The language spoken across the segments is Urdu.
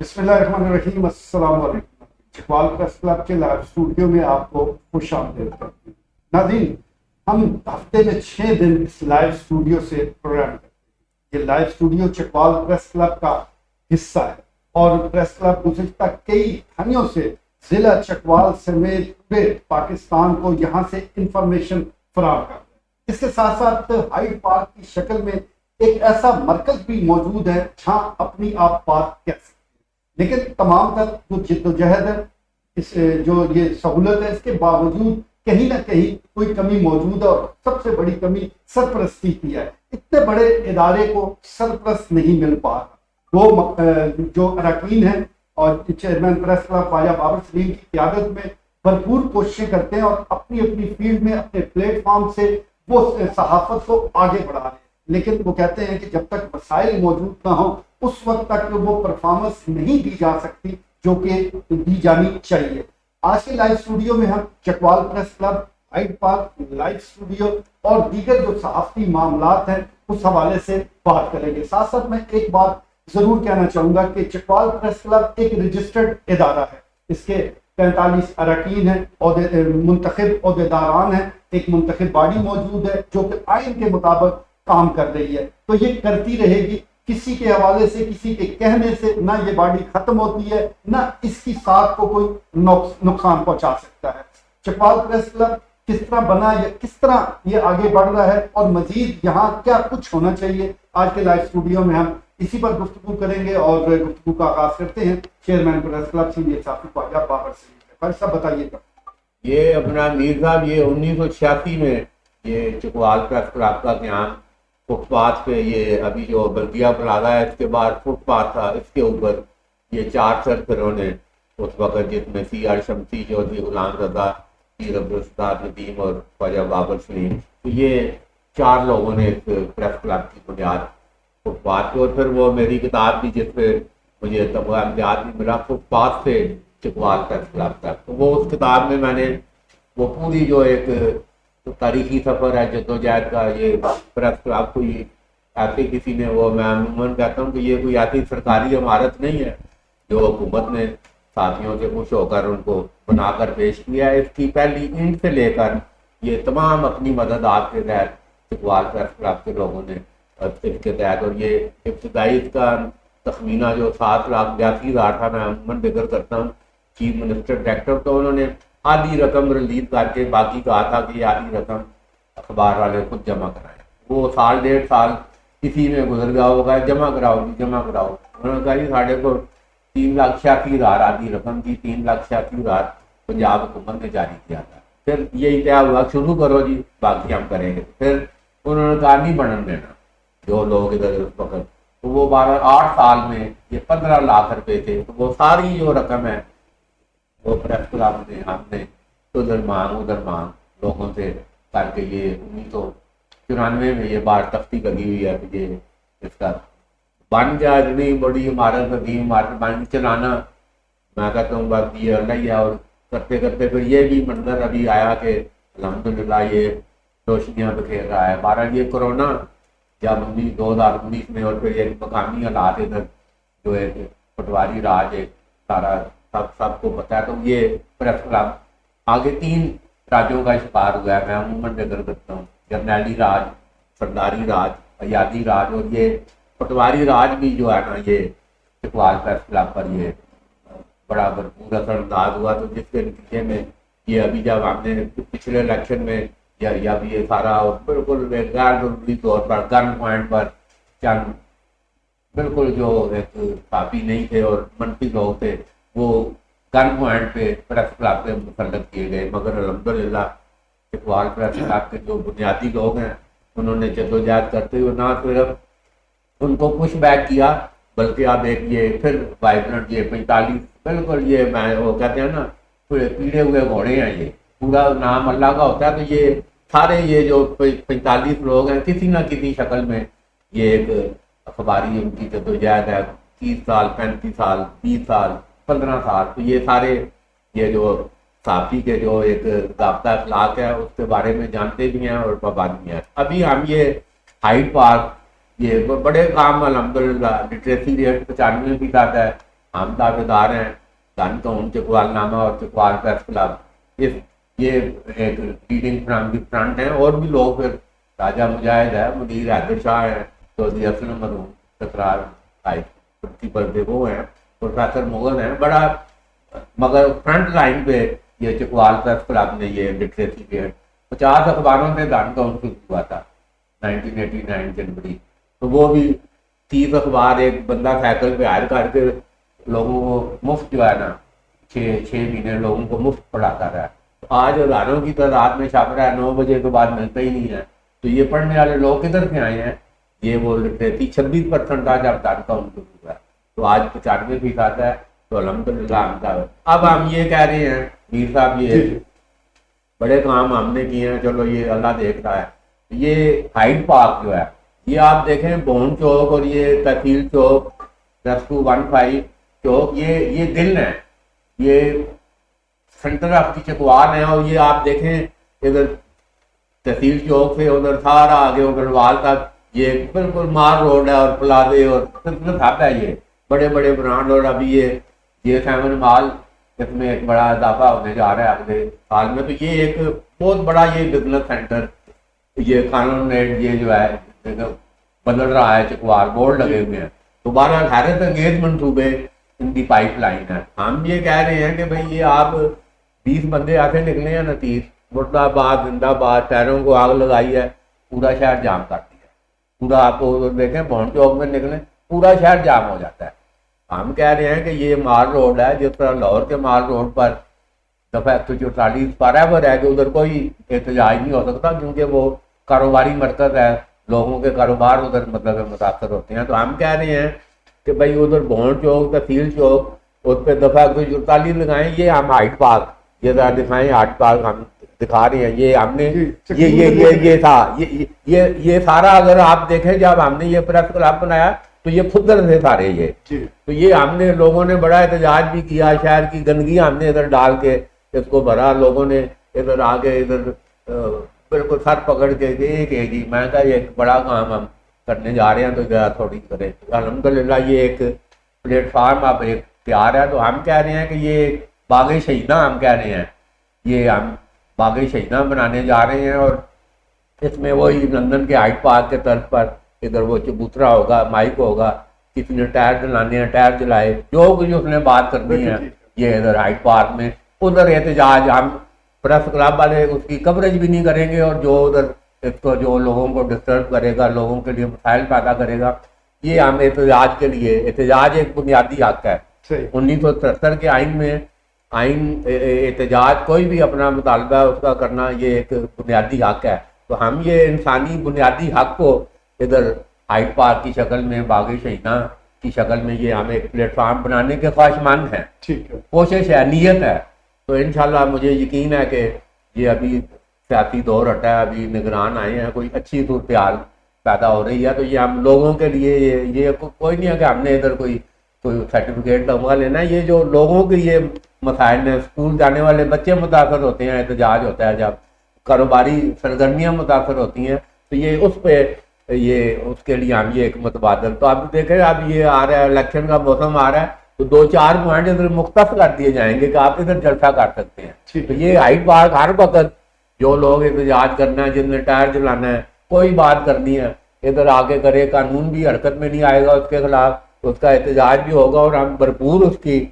بسم اللہ الرحمن الرحیم، السلام علیکم۔ اقبال پریس کلب کے لائیو اسٹوڈیو میں آپ کو خوش آمدید کرتے ہیں۔ ناظرین، ہم ہفتے میں 6 دن اس لائیو اسٹوڈیو سے پروگرام کرتے ہیں۔ یہ live studio Chakwal press club کا حصہ ہے اور پریس کلب گزشتہ کئی دہائیوں سے ضلع چکوال سمیت پورے پاکستان کو یہاں سے انفارمیشن فراہم کرتا ہے۔ اس کے ساتھ ساتھ ہائیڈ پارک کی شکل میں ایک ایسا مرکز بھی موجود ہے جہاں اپنی آپ بات کہہ سکتے ہیں۔ لیکن تمام تر جو جد و جہد ہے، اس جو یہ سہولت ہے، اس کے باوجود کہیں نہ کہیں کوئی کمی موجود ہے، اور سب سے بڑی کمی سرپرستی کی ہے۔ اتنے بڑے ادارے کو سرپرست نہیں مل پا رہا۔ وہ جو اراکین ہیں اور چیئرمین پریس کلب خواجہ بابر سلیم کی قیادت میں بھرپور کوششیں کرتے ہیں اور اپنی اپنی فیلڈ میں اپنے پلیٹ فارم سے وہ صحافت کو آگے بڑھا رہے ہیں، لیکن وہ کہتے ہیں کہ جب تک وسائل موجود نہ ہوں اس وقت تک وہ پرفارمنس نہیں دی جا سکتی جو کہ دی جانی چاہیے۔ آج کے لائیو اسٹوڈیو میں ہم Chakwal press club, Hyde park live studio اور دیگر جو صحافتی معاملات ہیں اس حوالے سے بات کریں گے۔ ساتھ ساتھ میں ایک بات ضرور کہنا چاہوں گا کہ چکوال پریس کلب ایک رجسٹرڈ ادارہ ہے۔ اس کے 45 اراکین ہیں، منتخب عہدیداران ہیں، ایک منتخب باڈی موجود ہے جو کہ آئین کے مطابق کام کر رہی ہے، تو یہ کرتی رہے گی۔ کسی کے حوالے سے، کسی کے کہنے سے نہ یہ باڈی ختم ہوتی ہے، نہ اس کی ساتھ کو کوئی نقصان پہنچا سکتا ہے۔ چکوال پریس کلب کس طرح بنا، یا کس طرح یہ آگے بڑھ رہا ہے، اور مزید یہاں کیا کچھ ہونا چاہیے، آج کے لائیو اسٹوڈیو میں ہم اسی پر گفتگو کریں گے، اور گفتگو کا آغاز کرتے ہیں چیئرمین پریس کلب سینئر صحافی خواجہ بابر سلیم سے۔ فارغ صاحب بتائیے گا۔ یہ اپنا میر صاحب، یہ 1986 میں یہ چکوال پریس کلب کا قیام فٹ پاتھ پہ، یہ ابھی جو بلدیہ پلازا ہے اس کے بعد فٹ پاتھ تھا، اس کے اوپر یہ 4 سرکروں نے اس وقت، جس میں سی آر شمسی، چودھری غلام رضا، پیر عبدالستار ندیم اور خواجہ بابر سلیم، تو یہ 4 لوگوں نے اس پریس کلب کی بنیاد فٹ پاتھ پہ، اور پھر وہ میری کتاب بھی جس پہ مجھے تمغہ امتیاز بھی ملا، فٹ پاتھ سے چکوال پریس کلب تک، تو وہ اس کتاب میں نے وہ پوری جو ایک تاریخی سفر ہے جدوجہد کا، یہ پریس کلب کوئی ایسی کسی نے، وہ میں عموماً کہتا ہوں کہ یہ کوئی ایسی سرکاری عمارت نہیں ہے جو حکومت نے ساتھیوں سے خوش ہو کر ان کو بنا کر پیش کیا ہے۔ اس کی پہلی اینٹ سے لے کر یہ تمام اپنی مدد آپ کے تحت چکوال پریس کلب کے لوگوں نے اس کے تحت، اور یہ ابتدائی اس کا تخمینہ جو 7,82,000 تھا، میں عموماً ذکر کرتا ہوں چیف منسٹر ڈائریکٹر، تو انہوں نے آدھی رقم ریلیز کر کے باقی کہا تھا کہ یہ آدھی رقم اخبار والے خود جمع کرائیں۔ وہ 1.5 سال کسی میں گزر گیا ہوگا، جمع کراؤ جی جمع کراؤ، انہوں نے کہا جی ساڑھے کو 3,86,000 آدھی رقم تھی، 3,86,000 پنجاب حکومت نے جاری کیا تھا۔ پھر یہی طے ہوا شروع کرو جی، باقی ہم کریں گے۔ پھر انہوں نے کہا نہیں بڑھن دینا جو لوگ ادھر اس وقت، تو وہ 8 سال میں یہ 15 لاکھ روپے تھے، تو وہ ساری جو رقم ہے وہ پریس کلب نے ہم نے ادھر مانگ لوگوں سے کر کے یہ 1994 میں یہ بات تختی لگی ہوئی ہے کہ یہ اس کا بن جائے، اتنی بڑی عمارت، عظیم عمارت بن چلانا، میں کہتا ہوں بس یہ اللہ ہی ہے۔ اور کرتے کرتے پھر یہ بھی منظر ابھی آیا کہ الحمدللہ یہ روشنیاں بکھیر رہا ہے۔ 12 یہ کرونا جب 2019 میں، اور پھر ایک مقامی حالات ادھر جو ایک پٹواری راج ایک سارا سب کو پتا ہے، تو یہ پریس کلب آگے 3 راجوں کا شکار ہوا ہے۔ میں عموماً ذکر کرتا ہوں جرنیلی راج، سرداری راج، ایادی راج، اور یہ پٹواری راج بھی جو ہے نا، یہ چکوال پریس کلب پر یہ بڑا بھرپور اثر انداز ہوا، تو جس کے نتیجے میں یہ ابھی جب ہم نے پچھلے الیکشن میں یا بھی یہ سارا بالکل غیر ضروری طور پر گن پوائنٹ پر چند بالکل جو ایک کافی نہیں تھے اور منفی لوگ تھے، وہ گن پوائنٹ پہ پریس کلب پہ مسلط کیے گئے، مگر الحمدللہ چکوال پریس کلب کے جو بنیادی لوگ ہیں انہوں نے جدوجہد کرتے ہوئے نہ صرف ان کو پش بیک کیا، بلکہ اب ایک یہ پھر وائبرنٹ یہ 45 بالکل، یہ میں وہ کہتے ہیں نا پیڑے ہوئے گھوڑے ہیں، یہ پورا نام اللہ کا ہوتا ہے، تو یہ سارے یہ جو 45 لوگ ہیں کسی نہ کسی شکل میں یہ ایک اخباری ان کی جدوجہد ہے، 30 سال 35 سال 20 سال 15 سال، تو یہ سارے یہ جو صحافی کے جو ایک ضابطہ اخلاق ہے اس کے بارے میں جانتے بھی ہیں اور پابند بھی ہیں۔ ابھی ہم یہ ہائیڈ پارک، یہ بڑے کام الحمدللہ، لٹریسی ریٹ 95% ہے، ہم دعوے دار ہیں دانتون چکوال نامہ اور چکوال پریس کلب یہ ایک لیڈنگ فرام دی فرنٹ ہیں. اور بھی لوگ پھر راجہ مجاہد ہے, مدیر حیدر شاہ ہیں, چودھری اسلم مرحوم تکرار پرنسپل پہ وہ ہیں, پروفیسر مغل ہیں. بڑا مگر فرنٹ لائن پہ یہ چکوال پریس کلب نے یہ لٹریسی پہ 50 اخباروں میں دانتون شروع ہوا تھا 1989 جنوری. تو وہ بھی 30 اخبار ایک بندہ سائیکل پہ ہائر کر کے لوگوں کو مفت جو ہے نا 6 مہینے لوگوں کو مفت پڑھاتا رہا. آج ہزاروں کی تعداد میں چھاپ رہا ہے, 9 بجے کے بعد ملتا ہی نہیں ہے. تو یہ پڑھنے والے لوگ کدھر سے آئے ہیں؟ یہ وہ لٹریسی 26% تھا جب دانتون شروع ہوا, تو آج 95% ہے. تو الحمدللہ ہم کا اب ہم یہ کہہ رہے ہیں میر صاحب یہ بڑے کام ہم نے کیے ہیں, چلو یہ اللہ دیکھ رہا ہے. یہ ہائیڈ پارک جو ہے یہ آپ دیکھیں بون چوک اور یہ تحصیل چوک 10-15 چوک یہ دل ہے, یہ سینٹر آف دی چکوال ہیں. اور یہ آپ دیکھیں ادھر تحصیل چوک سے ادھر سارا آگے اگروال تک یہ بالکل مار روڈ ہے, اور پلازے اور ہب ہے, یہ بڑے بڑے برانڈ. اور ابھی یہ 7 مال اس میں ایک بڑا اضافہ ہونے جا رہا ہے اگلے سال میں. تو یہ ایک بہت بڑا یہ بزنس سینٹر یہ قانون یہ جو ہے بدل رہا ہے. چکوال بورڈ لگے ہوئے ہیں. دوبارہ حیرت انگیز منصوبے ان کی پائپ لائن ہے. ہم یہ کہہ رہے ہیں کہ بھئی یہ آپ 20 بندے ایسے نکلے ہیں نا 30 مرد آباد زندہ آباد شہروں کو آگ لگائی ہے, پورا شہر جام کر دیا. پورا آپ کو دیکھیں بون چوک میں نکلیں پورا شہر جام ہو جاتا ہے. ہم کہہ رہے ہیں کہ یہ مال روڈ ہے, جس طرح لاہور کے مال روڈ پر دفعہ 144 فارغ ہے کہ ادھر کوئی احتجاج نہیں ہو سکتا کیونکہ وہ کاروباری مرکز ہے, لوگوں کے کاروبار ادھر مطلب متاثر ہوتے ہیں. تو ہم کہہ رہے ہیں کہ بھائی ادھر بھون چوک تحصیل چوک اس پہ دفعہ 144 لگائیں. یہ ہم ہائیڈ پارک یہ ذرا دکھائیں, ہائیڈ پارک ہم دکھا رہے ہیں. یہ ہم نے یہ تھا یہ سارا اگر آپ دیکھیں جب ہم نے یہ پریس کلب بنایا تو یہ پھدر تھے سارے یہ. تو یہ ہم نے لوگوں نے بڑا احتجاج بھی کیا, شہر کی گندگی ہم نے ادھر ڈال کے اس کو بھرا. لوگوں نے ادھر آگے ادھر بالکل سر پکڑ کے کہ جی میں کہا یہ ایک بڑا کام ہم کرنے جا رہے ہیں تو ذرا تھوڑی کریں. الحمدللہ یہ ایک پلیٹ فارم اب ایک تیار ہے. تو ہم کہہ رہے ہیں کہ یہ باغ شہیداں ہم کہہ رہے ہیں, یہ ہم باغ شہیداں بنانے جا رہے ہیں. اور اس میں وہی لندن کے ہائیڈ پارک کے طرز پر ادھر وہ چبوترا ہوگا, مائک ہوگا, کسی نے ٹائر جلانے ہیں ٹائر جلائے, جو کچھ اس نے بات کرنی ہے یہ ادھر ہائیڈ پارک میں. ادھر احتجاج ہم پریس کلب والے اس کی کوریج بھی نہیں کریں گے, اور جو ادھر اس کو جو لوگوں کو ڈسٹرب کرے گا, لوگوں کے لیے مسائل پیدا کرے گا, یہ ہم احتجاج کے لیے. احتجاج ایک بنیادی حق ہے. 1973 کے آئین میں احتجاج کوئی بھی اپنا مطالبہ اس کا کرنا یہ ایک بنیادی حق ہے. تو ہم یہ انسانی بنیادی حق کو ادھر ہائیڈ پارک کی شکل میں باغ شہیداں کی شکل میں یہ ہم ایک پلیٹ فارم بنانے کے خواہش مند ہیں. کوشش ہے, نیت ہے. تو انشاءاللہ مجھے یقین ہے کہ یہ ابھی سیاسی دور ہٹا ہے, ابھی نگران آئے ہیں, کوئی اچھی صورتحال پیدا ہو رہی ہے. تو یہ ہم لوگوں کے لیے یہ کوئی نہیں ہے کہ ہم نے ادھر کوئی سرٹیفکیٹ تمغہ لینا ہے. یہ جو لوگوں کے یہ مسائل ہیں, اسکول جانے والے بچے متاثر ہوتے ہیں, احتجاج ہوتا ہے, جب کاروباری سرگرمیاں متاثر ہوتی ہیں, تو یہ اس پہ یہ اس کے لیے ہم یہ ایک متبادل. تو اب دیکھیں اب یہ آ رہا ہے الیکشن کا موسم آ رہا ہے, تو 2-4 پوائنٹ ادھر مختص کر دیے جائیں گے کہ آپ ادھر جلسہ کر سکتے ہیں. تو یہ ہائیڈ پارک ہر وقت جو لوگ احتجاج کرنا ہے, جن نے ٹائر جلانا ہے, کوئی بات کرنی ہے, ادھر آگے کرے. قانون بھی حرکت میں نہیں آئے گا اس کے خلاف, اس کا احتجاج بھی ہوگا, اور ہم بھرپور اس کی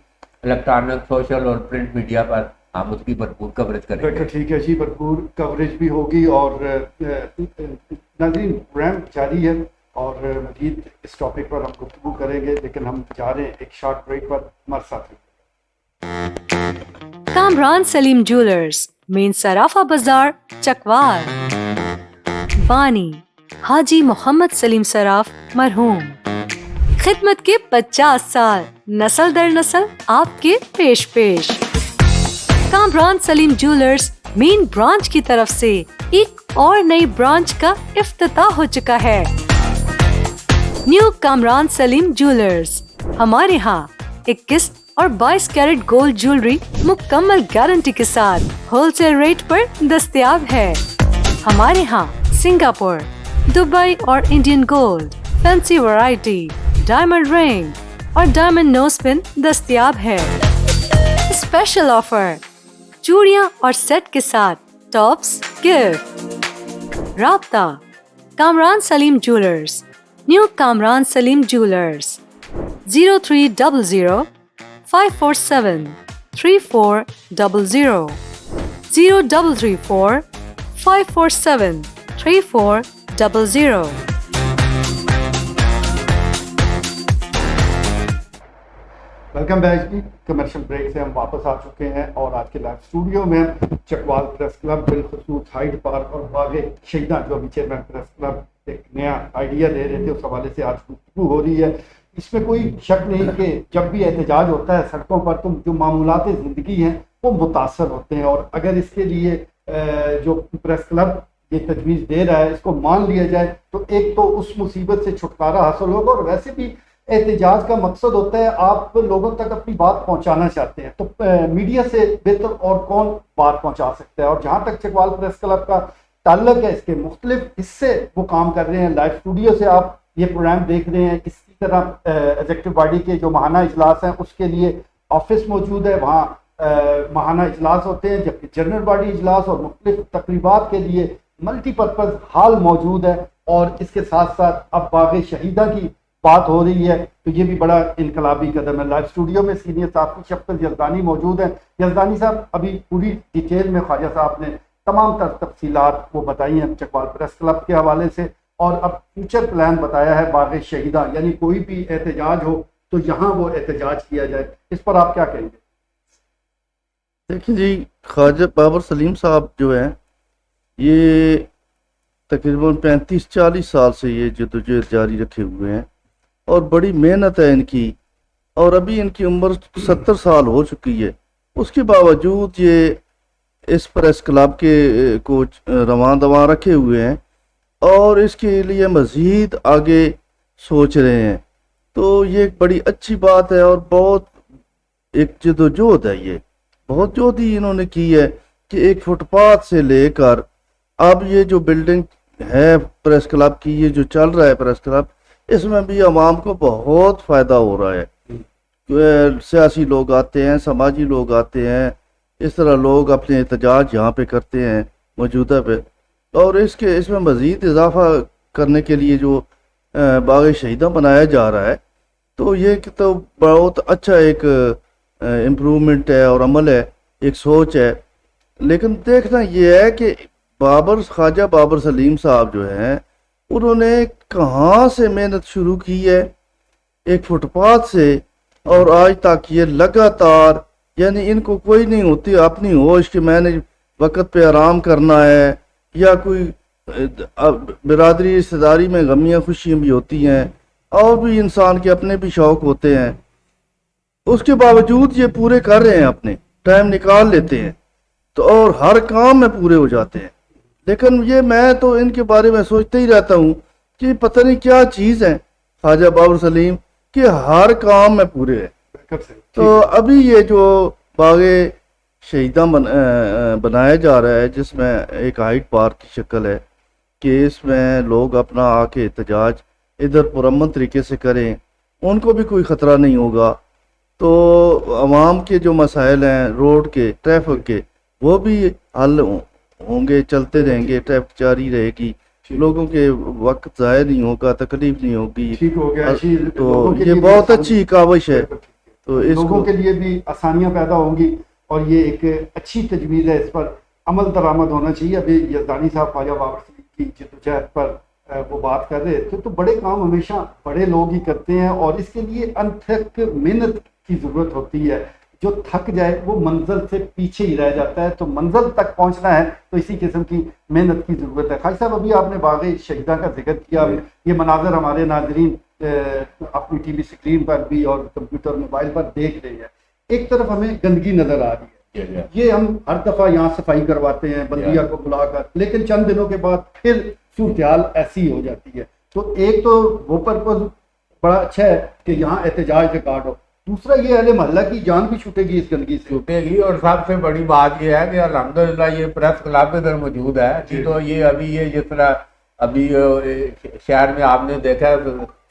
الیکٹرانک سوشل اور پرنٹ میڈیا پر ہم اس کی بھرپور کوریج کریں گے. ٹھیک ہے جی, بھرپور کوریج بھی ہوگی. اور ناظرین پروگرام جاری ہے اور مزید اس ٹاپک پر ہم گفتگو کریں گے, لیکن ہم جا رہے ہیں ایک شارٹ بریک پر. ہمارے ساتھ کامران سلیم جیولرز, مین صرافہ بازار, چکوال. بانی حاجی محمد سلیم صراف مرحوم. خدمت کے 50 سال, نسل در نسل آپ کے پیش. کامران سلیم جیولرز مین برانچ کی طرف سے ایک اور نئی برانچ کا افتتاح ہو چکا ہے. نیو کامران سلیم جیولرز. ہمارے ہاں 21 اور 22 کیرٹ گولڈ جیولری مکمل گارنٹی کے ساتھ ہول سیل ریٹ پر دستیاب ہے. ہمارے ہاں سنگاپور, دبئی اور Indian gold, fancy variety, diamond رنگ, اور ڈائمنڈ نوز پن دستیاب ہے۔ اسپیشل آفر، چوڑیاں اور سیٹ کے ساتھ ٹاپس گفٹ۔ رابطہ کامران سلیم جیولرز، نیو کامران سلیم جیولرز، 0300 547 3400 0334 547 3400۔ ویلکم بیک جی، کمرشل بریک سے ہم واپس آ چکے ہیں اور آج کے لائیو اسٹوڈیو میں چکوال پریس کلب بالخصوص ہائیڈ پارک اور باغ شہیداں جو ابھی چیئرمین پریس کلب ایک نیا آئیڈیا دے رہے تھے، اس حوالے سے آج گفتگو ہو رہی ہے۔ اس میں کوئی شک نہیں کہ جب بھی احتجاج ہوتا ہے سڑکوں پر تو جو معمولات زندگی ہیں وہ متاثر ہوتے ہیں، اور اگر اس کے لیے جو پریس کلب یہ تجویز دے رہا ہے اس کو مان لیا جائے تو ایک تو اس مصیبت سے چھٹکارا حاصل ہوگا، اور ویسے بھی احتجاج کا مقصد ہوتا ہے آپ لوگوں تک اپنی بات پہنچانا چاہتے ہیں، تو میڈیا سے بہتر اور کون بات پہنچا سکتا ہے۔ اور جہاں تک چکوال پریس کلب کا تعلق ہے، اس کے مختلف حصے وہ کام کر رہے ہیں۔ لائیو اسٹوڈیو سے آپ یہ پروگرام دیکھ رہے ہیں، اسی طرح ایگزیکٹو باڈی کے جو ماہانہ اجلاس ہیں اس کے لیے آفس موجود ہے، وہاں ماہانہ اجلاس ہوتے ہیں، جبکہ جنرل باڈی اجلاس اور مختلف تقریبات کے لیے ملٹی پرپز ہال موجود ہے۔ اور اس کے ساتھ ساتھ اب باغ شہیداں کی بات ہو رہی ہے تو یہ بھی بڑا انقلابی قدم ہے۔ لائیو اسٹوڈیو میں سینئر صحافی شفقت یزدانی موجود ہیں۔ یزدانی صاحب، ابھی پوری ڈیٹیل میں خواجہ صاحب نے تمام تر تفصیلات وہ بتائی ہیں چکوال پریس کلب کے حوالے سے، اور اب فیوچر پلان بتایا ہے باغ شہیداں، یعنی کوئی بھی احتجاج ہو تو یہاں وہ احتجاج کیا جائے۔ اس پر آپ کیا کہیں گے؟ دیکھیں جی، خواجہ بابر سلیم صاحب جو ہیں یہ تقریباً 35-40 سال سے یہ جدوجہد جاری رکھے ہوئے ہیں، اور بڑی محنت ہے ان کی، اور ابھی ان کی عمر 70 سال ہو چکی ہے۔ اس کے باوجود یہ اس پریس کلب کے کو رواں دواں رکھے ہوئے ہیں اور اس کے لیے مزید آگے سوچ رہے ہیں، تو یہ ایک بڑی اچھی بات ہے، اور بہت ایک جدوجہد ہے، یہ بہت جہد انہوں نے کی ہے کہ ایک فٹ پاتھ سے لے کر اب یہ جو بلڈنگ ہے پریس کلب کی، یہ جو چل رہا ہے پریس کلب، اس میں بھی عوام کو بہت فائدہ ہو رہا ہے۔ سیاسی لوگ آتے ہیں، سماجی لوگ آتے ہیں، اس طرح لوگ اپنے احتجاج یہاں پہ کرتے ہیں موجودہ پہ، اور اس میں مزید اضافہ کرنے کے لیے جو باغ شہیداں بنایا جا رہا ہے، تو یہ تو بہت اچھا ایک امپرومنٹ ہے اور عمل ہے، ایک سوچ ہے۔ لیکن دیکھنا یہ ہے کہ خواجہ بابر سلیم صاحب جو ہیں انہوں نے کہاں سے محنت شروع کی ہے، ایک فٹ پاتھ سے، اور آج تک یہ لگاتار، یعنی ان کو کوئی نہیں ہوتی اپنی ہوش کہ میں نے وقت پہ آرام کرنا ہے، یا کوئی برادری رشتہ داری میں غمیاں خوشیاں بھی ہوتی ہیں، اور بھی انسان کے اپنے بھی شوق ہوتے ہیں، اس کے باوجود یہ پورے کر رہے ہیں، اپنے ٹائم نکال لیتے ہیں، تو اور ہر کام میں پورے ہو جاتے ہیں۔ لیکن یہ میں تو ان کے بارے میں سوچتے ہی رہتا ہوں کہ پتہ نہیں کیا چیز ہے خواجہ بابر سلیم کہ ہر کام میں پورے ہیں۔ تو ابھی یہ جو باغ شہیداں بنایا جا رہا ہے، جس میں ایک ہائیڈ پارک کی شکل ہے کہ اس میں لوگ اپنا آ کے احتجاج ادھر پرامن طریقے سے کریں، ان کو بھی کوئی خطرہ نہیں ہوگا، تو عوام کے جو مسائل ہیں روڈ کے، ٹریفک کے، وہ بھی حل ہوں گے، چلتے رہیں گے، ٹریفک جاری رہے گی، لوگوں کے وقت ضائع نہیں ہوگا، تکلیف نہیں ہوگی، ٹھیک ہو گیا۔ تو یہ بہت اچھی کاوش ہے، تو اس لوگوں کے لیے بھی آسانیاں پیدا ہوں گی، اور یہ ایک اچھی تجویز ہے، اس پر عمل درآمد ہونا چاہیے۔ ابھی یزدانی صاحب خواجہ بابر سلیم کی جدوجہد پر وہ بات کر رہے تھے، تو بڑے کام ہمیشہ بڑے لوگ ہی کرتے ہیں، اور اس کے لیے انتھک محنت کی ضرورت ہوتی ہے۔ جو تھک جائے وہ منزل سے پیچھے ہی رہ جاتا ہے، تو منزل تک پہنچنا ہے تو اسی قسم کی محنت کی ضرورت ہے۔ خواجہ صاحب، ابھی آپ نے باغ شہیداں کا ذکر کیا، یہ مناظر ہمارے ناظرین اپنی ٹی وی اسکرین پر بھی اور کمپیوٹر موبائل پر دیکھ رہے ہیں۔ ایک طرف ہمیں گندگی نظر آ رہی ہے، یہ ہم ہر دفعہ یہاں صفائی کرواتے ہیں بلدیہ کو بلا کر، لیکن چند دنوں کے بعد پھر صورتحال ایسی ہو جاتی ہے۔ تو ایک تو وہ پرپز بڑا اچھا ہے کہ یہاں احتجاج ریکارڈ ہو، دوسرا یہ اہل محلہ کی جان بھی چھوٹے گی اس گندگی سے، چھوٹے گی، اور سب سے بڑی بات یہ ہے کہ الحمدللہ یہ پریس کلب ادھر موجود ہے، تو یہ ابھی یہ جس طرح ابھی شہر میں آپ نے دیکھا